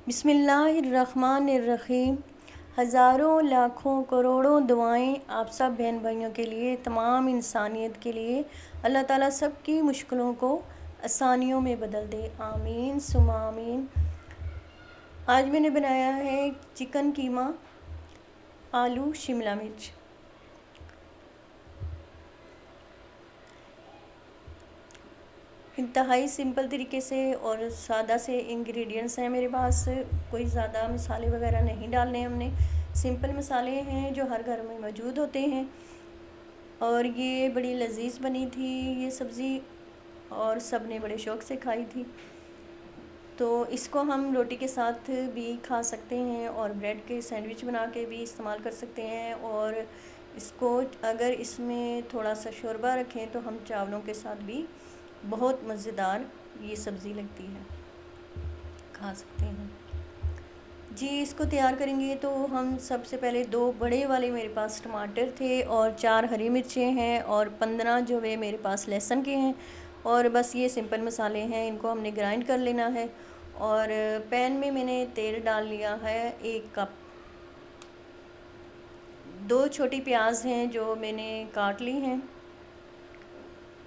बिस्मिल्लाहिर्रहमानिर्रहीम। हज़ारों लाखों करोड़ों दुआएं आप सब बहन भाइयों के लिए, तमाम इंसानियत के लिए। अल्लाह ताला सब की मुश्किलों को आसानियों में बदल दे, आमीन सुमा आमीन। आज मैंने बनाया है चिकन कीमा, आलू, शिमला मिर्च। इंतहाई सिंपल तरीके से और सादा से इंग्रेडिएंट्स हैं मेरे पास। कोई ज़्यादा मसाले वगैरह नहीं डालने हमने। सिंपल मसाले हैं जो हर घर में मौजूद होते हैं। और ये बड़ी लजीज बनी थी ये सब्ज़ी, और सब ने बड़े शौक़ से खाई थी। तो इसको हम रोटी के साथ भी खा सकते हैं और ब्रेड के सैंडविच बना के भी इस्तेमाल कर सकते हैं। और इसको अगर इसमें थोड़ा सा शोरबा रखें तो हम चावलों के साथ भी बहुत मज़ेदार ये सब्ज़ी लगती है, खा सकते हैं जी। इसको तैयार करेंगे तो हम सबसे पहले 2 बड़े वाले मेरे पास टमाटर थे और 4 हरी मिर्चें हैं और 15 जो वे मेरे पास लहसुन के हैं। और बस ये सिंपल मसाले हैं, इनको हमने ग्राइंड कर लेना है। और पैन में मैंने तेल डाल लिया है 1 कप। 2 छोटी प्याज हैं जो मैंने काट ली हैं।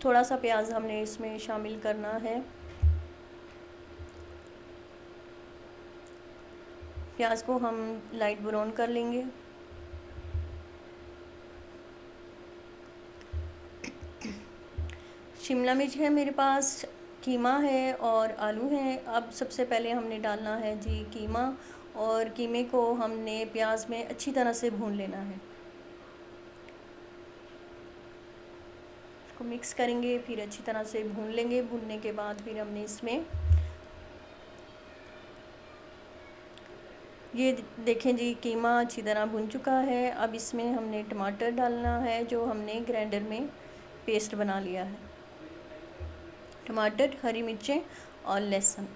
थोड़ा सा प्याज हमने इसमें शामिल करना है। प्याज को हम लाइट ब्राउन कर लेंगे। शिमला मिर्च है मेरे पास, कीमा है और आलू हैं। अब सबसे पहले हमने डालना है जी कीमा, और कीमे को हमने प्याज में अच्छी तरह से भून लेना है। इसको मिक्स करेंगे, फिर अच्छी तरह से भून लेंगे। भूनने के बाद फिर हमने इसमें ये देखें जी कीमा अच्छी तरह भुन चुका है। अब इसमें हमने टमाटर डालना है जो हमने ग्राइंडर में पेस्ट बना लिया है। टमाटर, हरी मिर्चें और लहसुन।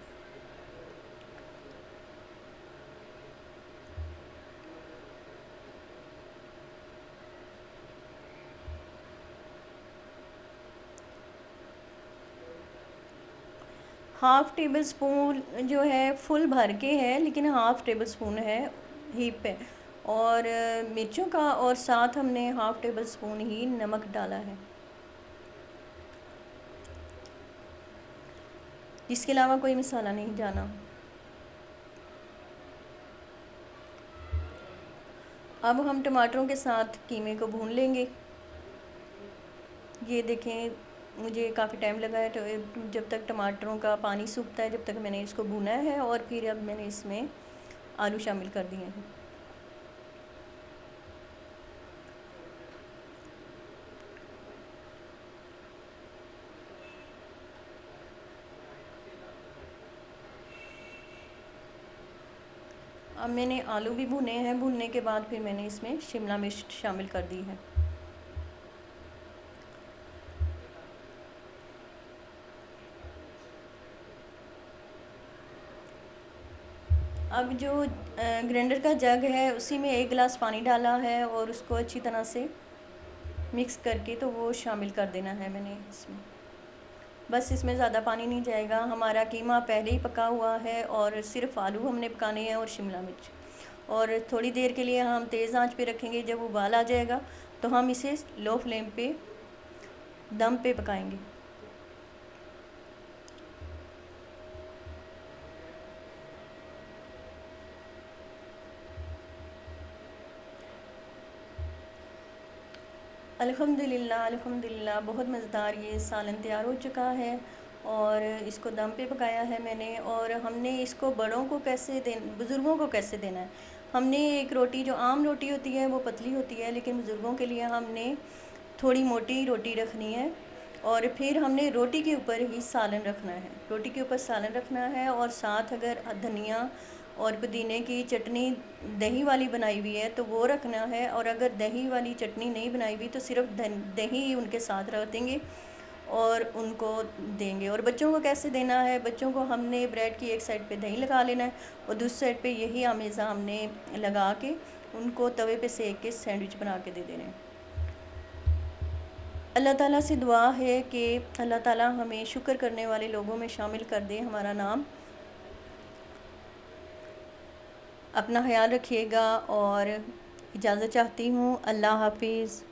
हाफ़ टेबल स्पून जो है फुल भर के है, लेकिन हाफ़ टेबल स्पून है हीप पे। और मिर्चों का, और साथ हमने हाफ़ टेबल स्पून ही नमक डाला है। इसके अलावा कोई मसाला नहीं डालना। अब हम टमाटरों के साथ कीमे को भून लेंगे। ये देखें मुझे काफ़ी टाइम लगा है, तो जब तक टमाटरों का पानी सूखता है जब तक मैंने इसको भुना है। और फिर अब मैंने इसमें आलू शामिल कर दिए हैं। अब मैंने आलू भी भुने हैं। भुनने के बाद फिर मैंने इसमें शिमला मिर्च शामिल कर दी है। अब जो ग्राइंडर का जग है उसी में 1 गिलास पानी डाला है और उसको अच्छी तरह से मिक्स करके तो वो शामिल कर देना है मैंने इसमें। बस इसमें ज़्यादा पानी नहीं जाएगा। हमारा कीमा पहले ही पका हुआ है और सिर्फ आलू हमने पकाने हैं और शिमला मिर्च। और थोड़ी देर के लिए हम तेज़ आंच पे रखेंगे। जब उबाल आ जाएगा तो हम इसे लो फ्लेम पे दम पे पकाएंगे। अल्हम्दुलिल्लाह अल्हम्दुलिल्लाह, बहुत मज़ेदार ये सालन तैयार हो चुका है। और इसको दम पे पकाया है मैंने। और हमने इसको बड़ों को कैसे बुज़ुर्गों को कैसे देना है। हमने एक रोटी, जो आम रोटी होती है वो पतली होती है, लेकिन बुज़ुर्गों के लिए हमने थोड़ी मोटी रोटी रखनी है। और फिर हमने रोटी के ऊपर ही सालन रखना है। रोटी के ऊपर सालन रखना है और साथ अगर धनिया और पुदीने की चटनी दही वाली बनाई हुई है तो वो रखना है। और अगर दही वाली चटनी नहीं बनाई हुई तो सिर्फ दही उनके साथ रख देंगे और उनको देंगे। और बच्चों को कैसे देना है, बच्चों को हमने ब्रेड की एक साइड पे दही लगा लेना है और दूसरी साइड पे यही आमेज़ा हमने लगा के उनको तवे पे सेक के सैंडविच बना के दे देने हैं। अल्लाह ताला से दुआ है कि अल्लाह ताला हमें शुक्र करने वाले लोगों में शामिल कर दे, हमारा नाम अपना ख्याल रखिएगा और इजाज़त चाहती हूँ। अल्लाह हाफिज़।